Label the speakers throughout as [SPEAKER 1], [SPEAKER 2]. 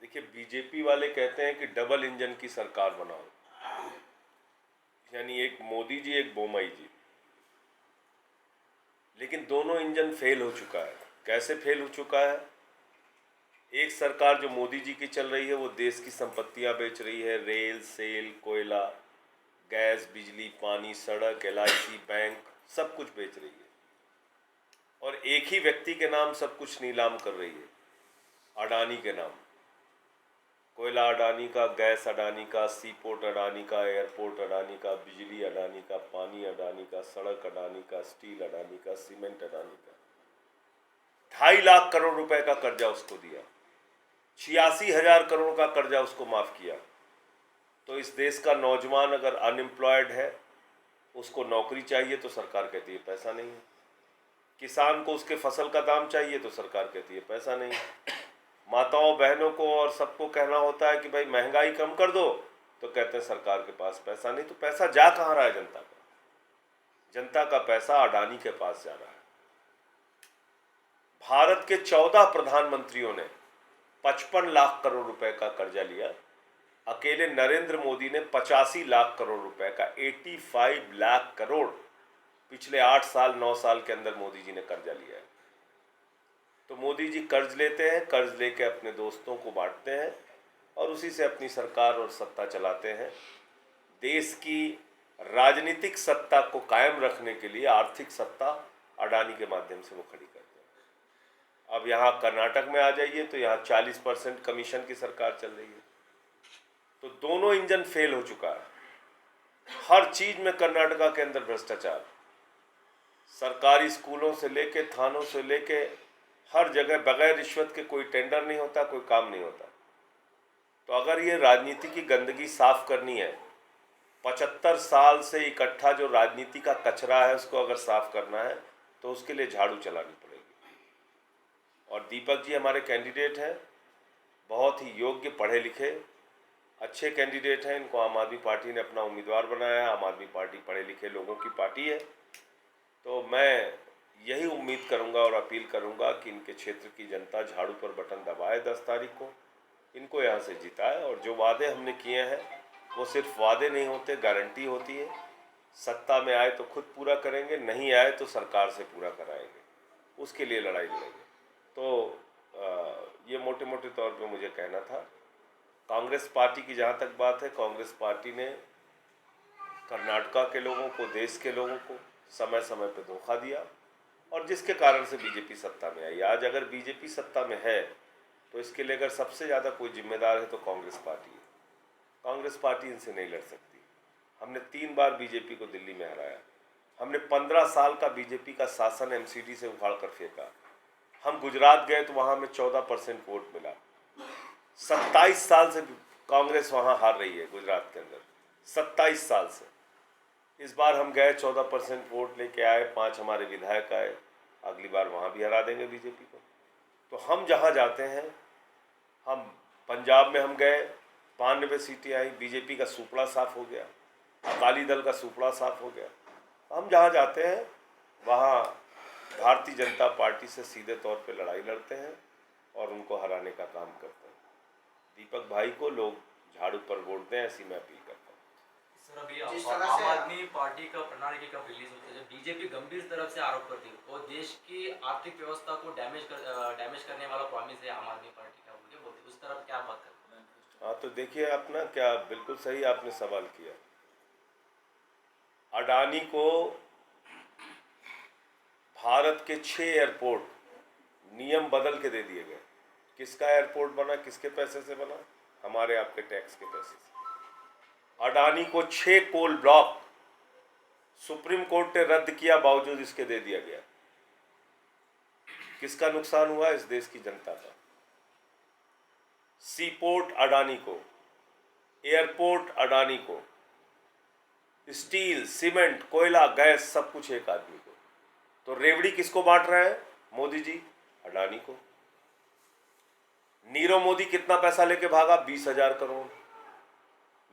[SPEAKER 1] देखिए, बीजेपी वाले कहते हैं कि डबल इंजन की सरकार बनाओ, यानी एक मोदी जी एक बोमई जी। लेकिन दोनों इंजन फेल हो चुका है। कैसे फेल हो चुका है? एक सरकार जो मोदी जी की चल रही है वो देश की संपत्तियां बेच रही है, रेल, सेल, कोयला, गैस, बिजली, पानी, सड़क, एलआईसी, बैंक, सब कुछ बेच रही है। और एक ही व्यक्ति के नाम सब कुछ नीलाम कर रही है, अडानी के नाम। कोयला अडानी का, गैस अडानी का, सी पोर्ट अडानी का, एयरपोर्ट अडानी का, बिजली अडानी का, पानी अडानी का, सड़क अडानी का, स्टील अडानी का, सीमेंट अडानी का। 2.5 लाख करोड़ रुपए का कर्जा उसको दिया, 86,000 करोड़ का कर्जा उसको माफ किया। तो इस देश का नौजवान अगर अनएम्प्लॉयड है, उसको नौकरी चाहिए तो सरकार कहती है पैसा नहीं है। किसान को उसके फसल का दाम चाहिए तो सरकार कहती है पैसा नहीं है। माताओं बहनों को और सबको कहना होता है कि भाई महंगाई कम कर दो, तो कहते हैं सरकार के पास पैसा नहीं। तो पैसा जा कहाँ रहा है जनता का? जनता का पैसा अडानी के पास जा रहा है। भारत के 14 प्रधानमंत्रियों ने 55 लाख करोड़ रुपए का कर्जा लिया। अकेले नरेंद्र मोदी ने 85 लाख करोड़ रुपए का, 85 लाख करोड़ पिछले 8 साल 9 साल के अंदर मोदी जी ने कर्जा लिया है। तो मोदी जी कर्ज लेते हैं, कर्ज लेके अपने दोस्तों को बांटते हैं और उसी से अपनी सरकार और सत्ता चलाते हैं। देश की राजनीतिक सत्ता को कायम रखने के लिए आर्थिक सत्ता अडानी के माध्यम से वो खड़ी करते हैं। अब यहाँ कर्नाटक में आ जाइए तो यहाँ 40% कमीशन की सरकार चल रही है। तो दोनों इंजन फेल हो चुका है। हर चीज में कर्नाटका के अंदर भ्रष्टाचार, सरकारी स्कूलों से लेके, थानों से लेके, हर जगह बगैर रिश्वत के कोई टेंडर नहीं होता, कोई काम नहीं होता। तो अगर ये राजनीति की गंदगी साफ करनी है, 75 साल से इकट्ठा जो राजनीति का कचरा है उसको अगर साफ करना है, तो उसके लिए झाड़ू चलानी पड़ेगी। और दीपक जी हमारे कैंडिडेट हैं, बहुत ही योग्य, पढ़े लिखे, अच्छे कैंडिडेट हैं। इनको आम आदमी पार्टी ने अपना उम्मीदवार बनाया। आम आदमी पार्टी पढ़े लिखे लोगों की पार्टी है। तो मैं यही उम्मीद करूंगा और अपील करूंगा कि इनके क्षेत्र की जनता झाड़ू पर बटन दबाए 10 तारीख को, इनको यहाँ से जिताए। और जो वादे हमने किए हैं वो सिर्फ वादे नहीं होते, गारंटी होती है। सत्ता में आए तो खुद पूरा करेंगे, नहीं आए तो सरकार से पूरा कराएंगे, उसके लिए लड़ाई लड़ेंगे। तो ये मोटे मोटे तौर पे मुझे कहना था। कांग्रेस पार्टी की जहाँ तक बात है, कांग्रेस पार्टी ने कर्नाटका के लोगों को, देश के लोगों को समय समय पर धोखा दिया और जिसके कारण से बीजेपी सत्ता में आई। आज अगर बीजेपी सत्ता में है तो इसके लिए अगर सबसे ज़्यादा कोई जिम्मेदार है तो कांग्रेस पार्टी है। कांग्रेस पार्टी इनसे नहीं लड़ सकती। हमने 3 बार बीजेपी को दिल्ली में हराया। हमने 15 साल का बीजेपी का शासन एमसीडी से उखाड़ कर फेंका। हम गुजरात गए तो वहाँ में 14% वोट मिला। 27 साल से कांग्रेस वहाँ हार रही है गुजरात के अंदर, 27 साल से। इस बार हम गए, 14% वोट लेके आए, 5 हमारे विधायक आए। अगली बार वहाँ भी हरा देंगे बीजेपी को। तो हम जहाँ जाते हैं, हम पंजाब में हम गए, 92 सीटें आई, बीजेपी का सुपड़ा साफ हो गया, अकाली दल का सुपड़ा साफ हो गया। हम जहाँ जाते हैं वहाँ भारतीय जनता पार्टी से सीधे तौर पे लड़ाई लड़ते हैं और उनको हराने का काम करते हैं। दीपक भाई को लोग झाड़ू पर वोट दें, ऐसी मैं अपील करता हूँ।
[SPEAKER 2] सर, अभी आम आदमी पार्टी का प्रणाली कब रिलीज होती है, जब बीजेपी गंभीर तरफ से आरोप करती है और देश की आर्थिक व्यवस्था को डैमेज करने वाला प्रॉमिस है आम आदमी पार्टी का, बोलते उस तरफ क्या बात करते हैं?
[SPEAKER 1] हाँ, तो देखिए अपना क्या, बिल्कुल सही आपने सवाल किया। अडानी को भारत के 6 एयरपोर्ट नियम बदल के दे दिए गए। किसका एयरपोर्ट बना, किसके पैसे से बना? हमारे आपके टैक्स के पैसे से। अडानी को 6 कोल ब्लॉक सुप्रीम कोर्ट ने रद्द किया, बावजूद इसके दे दिया गया। किसका नुकसान हुआ? इस देश की जनता का। सी पोर्ट अडानी को, एयरपोर्ट अडानी को, स्टील, सीमेंट, कोयला, गैस, सब कुछ एक आदमी को। तो रेवड़ी किसको बांट रहे हैं? मोदी जी अडानी को। नीरव मोदी कितना पैसा लेके भागा? 20,000 करोड़।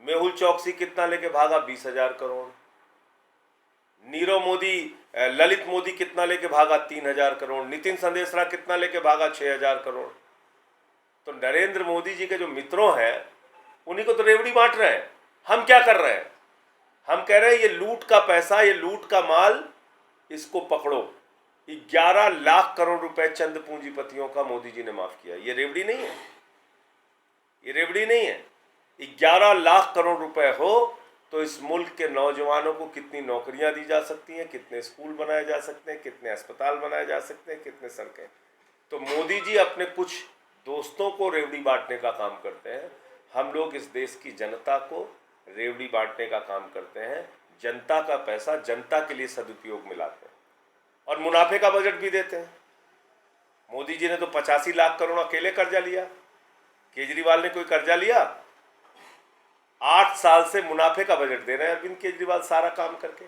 [SPEAKER 1] मेहुल चौकसी कितना लेके भागा? 20,000 करोड़। नीरव मोदी, ललित मोदी कितना लेके भागा? 3,000 करोड़। नितिन संदेशरा कितना लेके भागा? 6,000 करोड़। तो नरेंद्र मोदी जी के जो मित्रों हैं उन्हीं को तो रेवड़ी बांट रहे हैं। हम क्या कर रहे हैं? हम कह रहे हैं ये लूट का पैसा, ये लूट का माल, इसको पकड़ो। 11 लाख करोड़ रुपए चंद पूंजीपतियों का मोदी जी ने माफ किया। ये रेवड़ी नहीं है, ये रेवड़ी नहीं है। 11 लाख करोड़ रुपए हो तो इस मुल्क के नौजवानों को कितनी नौकरियां दी जा सकती हैं, कितने स्कूल बनाए जा सकते हैं, कितने अस्पताल बनाए जा सकते हैं, कितने सड़कें। तो मोदी जी अपने कुछ दोस्तों को रेवड़ी बांटने का काम करते हैं, हम लोग इस देश की जनता को रेवड़ी बांटने का काम करते हैं। जनता का पैसा जनता के लिए सदुपयोग में लाते हैं और मुनाफे का बजट भी देते हैं। मोदी जी ने तो 85 लाख करोड़ अकेले कर्जा लिया, केजरीवाल ने कोई कर्जा लिया? 8 साल से मुनाफे का बजट दे रहे हैं अरविंद केजरीवाल सारा काम करके।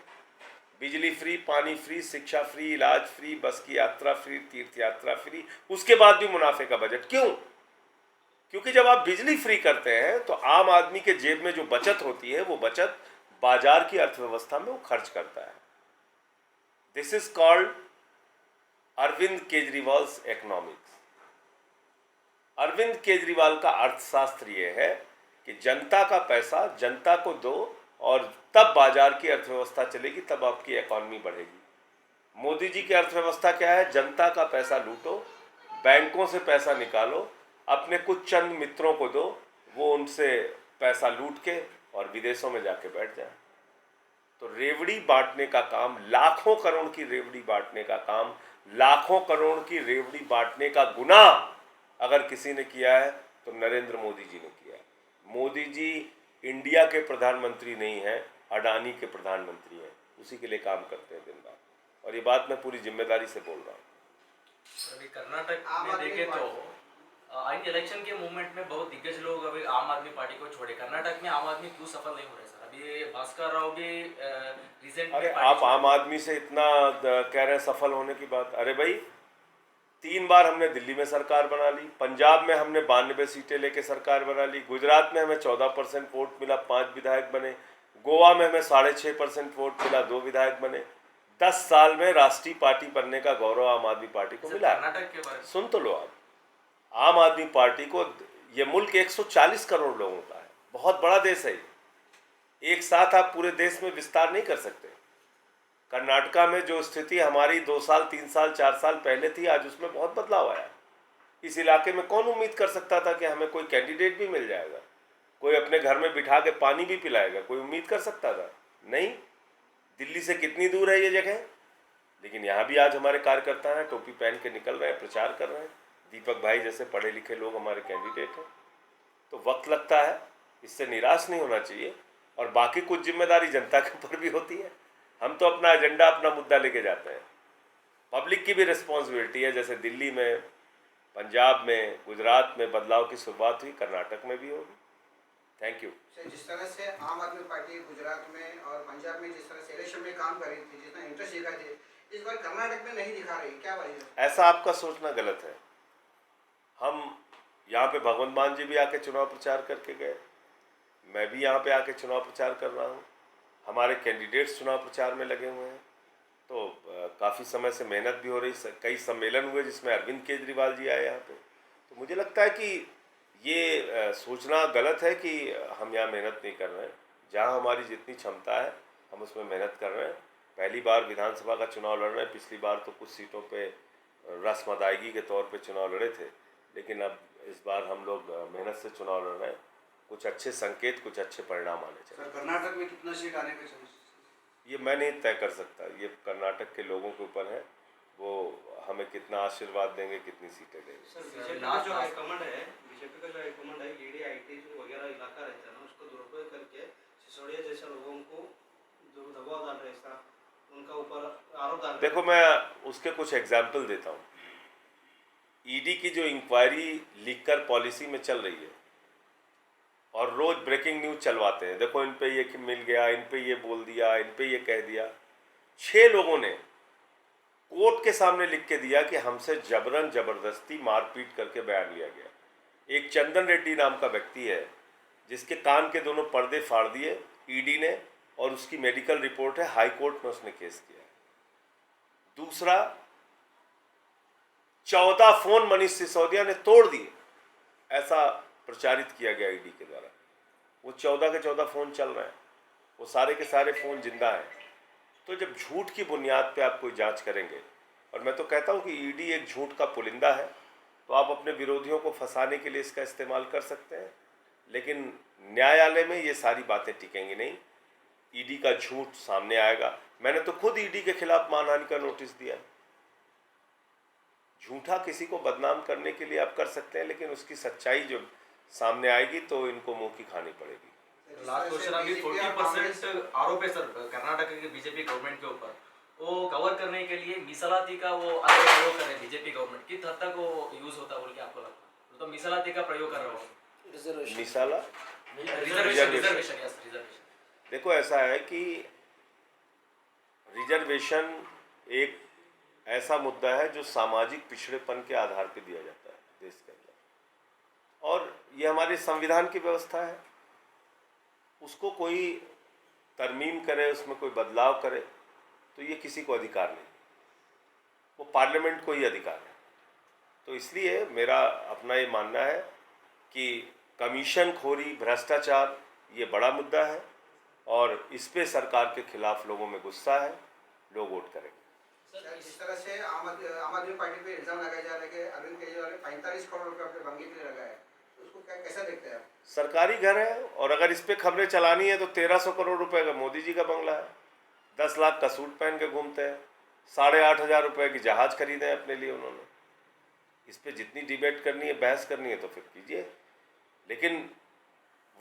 [SPEAKER 1] बिजली फ्री, पानी फ्री, शिक्षा फ्री, इलाज फ्री, बस की यात्रा फ्री, तीर्थ यात्रा फ्री, उसके बाद भी मुनाफे का बजट। क्यों? क्योंकि जब आप बिजली फ्री करते हैं तो आम आदमी के जेब में जो बचत होती है वो बचत बाजार की अर्थव्यवस्था में वो खर्च करता है। This is called Arvind Kejriwal's economics. Arvind Kejriwal का अर्थशास्त्र ये है कि जनता का पैसा जनता को दो और तब बाजार की अर्थव्यवस्था चलेगी, तब आपकी इकॉनमी बढ़ेगी। मोदी जी की अर्थव्यवस्था क्या है? जनता का पैसा लूटो, बैंकों से पैसा निकालो, अपने कुछ चंद मित्रों को दो, वो उनसे पैसा लूट के और विदेशों में जाके बैठ जाए। तो रेवड़ी बांटने का काम, लाखों करोड़ की रेवड़ी बांटने का काम, लाखों करोड़ की रेवड़ी बांटने का गुनाह अगर किसी ने किया है तो नरेंद्र मोदी जी ने किया है। मोदी जी इंडिया के प्रधानमंत्री नहीं हैं, अडानी के प्रधानमंत्री हैं, उसी के लिए काम करते हैं दिन रात। और ये बात मैं पूरी जिम्मेदारी से बोल रहा हूँ।
[SPEAKER 2] अभी कर्नाटक में देखें तो इन इलेक्शन के मूवमेंट में बहुत दिग्गज लोग अभी आम आदमी पार्टी को छोड़े। कर्नाटक में आम आदमी क्यों सफल नहीं हो रहे सर? अभी भास्कर राव भी रिसेंट।
[SPEAKER 1] अरे आप आम आदमी से इतना कह रहे हैं सफल होने की बात। अरे भाई 3 बार हमने दिल्ली में सरकार बना ली, पंजाब में हमने 92 सीटें लेके सरकार बना ली, गुजरात में हमें 14% वोट मिला, 5 विधायक बने, गोवा में हमें 6.5% वोट मिला, 2 विधायक बने। 10 साल में राष्ट्रीय पार्टी बनने का गौरव आम आदमी पार्टी को मिला।
[SPEAKER 2] कर्नाटक के बारे में
[SPEAKER 1] सुन तो लो आप, आम आदमी पार्टी को, ये मुल्क 140 करोड़ लोगों का है, बहुत बड़ा देश है। एक साथ आप पूरे देश में विस्तार नहीं कर सकते। कर्नाटका में जो स्थिति हमारी 2 साल 3 साल 4 साल पहले थी, आज उसमें बहुत बदलाव आया। इस इलाके में कौन उम्मीद कर सकता था कि हमें कोई कैंडिडेट भी मिल जाएगा, कोई अपने घर में बिठा के पानी भी पिलाएगा? कोई उम्मीद कर सकता था? नहीं। दिल्ली से कितनी दूर है ये जगह, लेकिन यहाँ भी आज हमारे कार्यकर्ता हैं, टोपी पहन के निकल रहे हैं, प्रचार कर रहे हैं। दीपक भाई जैसे पढ़े लिखे लोग हमारे कैंडिडेट हैं। तो वक्त लगता है, इससे निराश नहीं होना चाहिए। और बाकी कुछ जिम्मेदारी जनता के ऊपर भी होती है। हम तो अपना एजेंडा, अपना मुद्दा लेके जाते हैं। पब्लिक की भी रिस्पॉन्सिबिलिटी है। जैसे दिल्ली में, पंजाब में, गुजरात में बदलाव की शुरुआत हुई, कर्नाटक में भी होगी। Thank you.
[SPEAKER 3] जिस तरह से आम आदमी पार्टी गुजरात में और पंजाब में जिस तरह से इलेक्शन में काम कर रही थी, जितना इंटरेस्ट दिखा थी, इस बार कर्नाटक में नहीं दिखा रही, क्या वजह है?
[SPEAKER 1] ऐसा आपका सोचना गलत है। हम यहाँ पे भगवंत मान जी भी आके चुनाव प्रचार करके गए, मैं भी यहाँ पे आके चुनाव प्रचार कर रहा हूँ, हमारे कैंडिडेट्स चुनाव प्रचार में लगे हुए हैं। तो काफ़ी समय से मेहनत भी हो रही, कई सम्मेलन हुए जिसमें अरविंद केजरीवाल जी आए यहाँ पे। तो मुझे लगता है कि ये सोचना गलत है कि हम यहाँ मेहनत नहीं कर रहे हैं। जहाँ हमारी जितनी क्षमता है हम उसमें मेहनत कर रहे हैं। पहली बार विधानसभा का चुनाव लड़ रहे हैं, पिछली बार तो कुछ सीटों पे रस्म अदायगी के तौर पे चुनाव लड़े थे, लेकिन अब इस बार हम लोग मेहनत से चुनाव लड़ रहे हैं। कुछ अच्छे संकेत, कुछ अच्छे परिणाम आने चाहिए।
[SPEAKER 3] कर्नाटक में कितना सीट आने का चांस?
[SPEAKER 1] ये मैं नहीं तय कर सकता, ये कर्नाटक के लोगों के ऊपर है, वो हमें कितना आशीर्वाद देंगे, कितनी सीटें देंगे।
[SPEAKER 4] सर बीजेपी का जो हाईकमांड है, बीजेपी का जो हाईकमांड है, ईडी आईटी वगैरह इलाका रहता है ना, उसको दुरुपयोग करके सिसोदिया जैसे लोगों को जो दबाव डाल रहे हैं, उनका ऊपर आरोप डाल रहे हैं।
[SPEAKER 1] देखो, मैं उसके कुछ एग्जाम्पल देता हूँ। ईडी की जो इंक्वायरी लीकर पॉलिसी में चल रही है और रोज ब्रेकिंग न्यूज चलवाते हैं, देखो इन पे ये मिल गया, इन पे ये बोल दिया, इन पे ये कह दिया। 6 लोगों ने कोर्ट के सामने लिख के दिया कि हमसे जबरन जबरदस्ती मारपीट करके बयान लिया गया। एक चंदन रेड्डी नाम का व्यक्ति है जिसके कान के दोनों पर्दे फाड़ दिए ईडी ने, और उसकी मेडिकल रिपोर्ट है, हाई कोर्ट में उसने केस किया है। दूसरा, 14 फोन मनीष सिसोदिया ने तोड़ दिए। ऐसा प्रचारित किया गया ईडी के द्वारा। वो 14 के 14 फ़ोन चल रहे हैं, वो सारे के सारे फ़ोन जिंदा हैं। तो जब झूठ की बुनियाद पे आप कोई जांच करेंगे, और मैं तो कहता हूं कि ईडी एक झूठ का पुलिंदा है, तो आप अपने विरोधियों को फंसाने के लिए इसका इस्तेमाल कर सकते हैं, लेकिन न्यायालय में ये सारी बातें टिकेंगी नहीं। ईडी का झूठ सामने आएगा। मैंने तो खुद ईडी के खिलाफ मानहानि का नोटिस दिया। झूठा किसी को बदनाम करने के लिए आप कर सकते हैं, लेकिन उसकी सच्चाई जो सामने आएगी तो इनको मुंह की खानी पड़ेगी।
[SPEAKER 2] लास्ट क्वेश्चन, अभी 40% आरोप है सर कर्नाटक की बीजेपी गवर्नमेंट के ऊपर, वो कवर करने के लिए मीಸಲಾತಿ का वो अलग प्रयोग कर रहे हैं बीजेपी गवर्नमेंट, किस हद तक वो यूज होता है बोल के आपको लगता है? तो मीಸಲಾತಿ का प्रयोग कर रहा हो,
[SPEAKER 1] मिसाला
[SPEAKER 2] रिजर्वेशन।
[SPEAKER 1] देखो, ऐसा है कि रिजर्वेशन एक ऐसा मुद्दा है जो सामाजिक पिछड़ेपन के आधार पर दिया जाता है देश के अंदर, और ये हमारे संविधान की व्यवस्था है। उसको कोई तरमीम करे, उसमें कोई बदलाव करे, तो ये किसी को अधिकार नहीं, वो पार्लियामेंट को ही अधिकार है। तो इसलिए मेरा अपना ये मानना है कि कमीशन खोरी, भ्रष्टाचार ये बड़ा मुद्दा है, और इस पे सरकार के खिलाफ लोगों में गुस्सा है, लोग वोट करेंगे।
[SPEAKER 3] जिस तरह से आम आदमी पार्टी पे इल्जाम लगाया जा रहा है कि अरविंद केजरीवाल ने 45 करोड़ रुपए अपने बंगी के लिए लगाया है, तो उसको कैसा देखते हैं आप?
[SPEAKER 1] सरकारी घर है, और अगर इस पे खबरें चलानी है तो 1300 करोड़ रुपए का मोदी जी का बंगला है, 10 लाख का सूट पहन के घूमते हैं, 8,500 रुपए की जहाज खरीदे हैं अपने लिए उन्होंने। इस पे जितनी डिबेट करनी है, बहस करनी है तो फिर कीजिए, लेकिन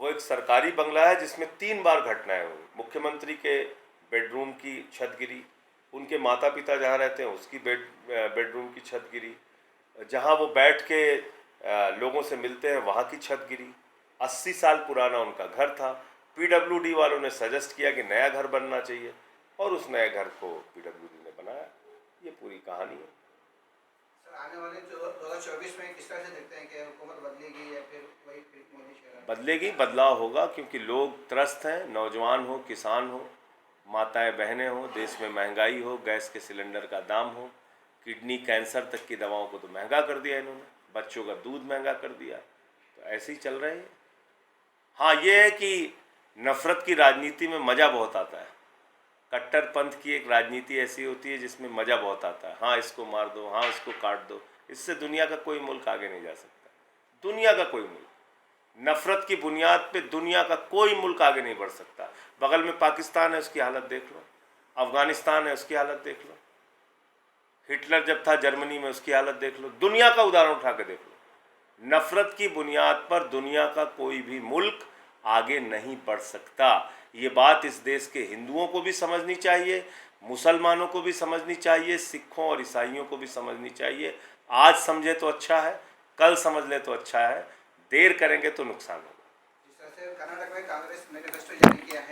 [SPEAKER 1] वो एक सरकारी बंगला है जिसमें 3 बार घटनाएं हुई। मुख्यमंत्री के बेडरूम की छत गिरी, उनके माता पिता जहाँ रहते हैं उसकी बेडरूम की छत गिरी, जहाँ वो बैठ के लोगों से मिलते हैं वहाँ की छत गिरी। 80 साल पुराना उनका घर था, पीडब्ल्यूडी वालों ने सजेस्ट किया कि नया घर बनना चाहिए, और उस नए घर को पीडब्ल्यूडी ने बनाया। ये पूरी कहानी है।
[SPEAKER 3] सर, आने वाले 2024 में किस तरह से देखते हैं कि हुकूमत बदलेगी या फिर वही फिर मोदी शेरा?
[SPEAKER 1] बदलेगी, बदलाव होगा, क्योंकि लोग त्रस्त हैं, नौजवान हो, किसान हो, माताएं बहनें हो, देश में महंगाई हो, गैस के सिलेंडर का दाम हो, किडनी कैंसर तक की दवाओं को तो महंगा कर दिया इन्होंने, बच्चों का दूध महंगा कर दिया, तो ऐसे ही चल रहे हैं। हाँ, ये है कि नफ़रत की राजनीति में मज़ा बहुत आता है। कट्टरपंथ की एक राजनीति ऐसी होती है जिसमें मज़ा बहुत आता है। हाँ, इसको मार दो, हाँ इसको काट दो, इससे दुनिया का कोई मुल्क आगे नहीं जा सकता। दुनिया का कोई मुल्क, नफ़रत की बुनियाद पे दुनिया का कोई मुल्क आगे नहीं बढ़ सकता। बगल में पाकिस्तान है, उसकी हालत देख लो, अफ़गानिस्तान है, उसकी हालत देख लो, हिटलर जब था जर्मनी में, उसकी हालत देख लो, दुनिया का उदाहरण उठा के देख लो। नफ़रत की बुनियाद पर दुनिया का कोई भी मुल्क आगे नहीं बढ़ सकता। ये बात इस देश के हिंदुओं को भी समझनी चाहिए, मुसलमानों को भी समझनी चाहिए, सिखों और ईसाइयों को भी समझनी चाहिए। आज समझे तो अच्छा है, कल समझ ले तो अच्छा है, देर करेंगे तो नुकसान होगा।
[SPEAKER 3] जिस तरह से कर्नाटक में कांग्रेस मैनिफेस्टो जारी किया है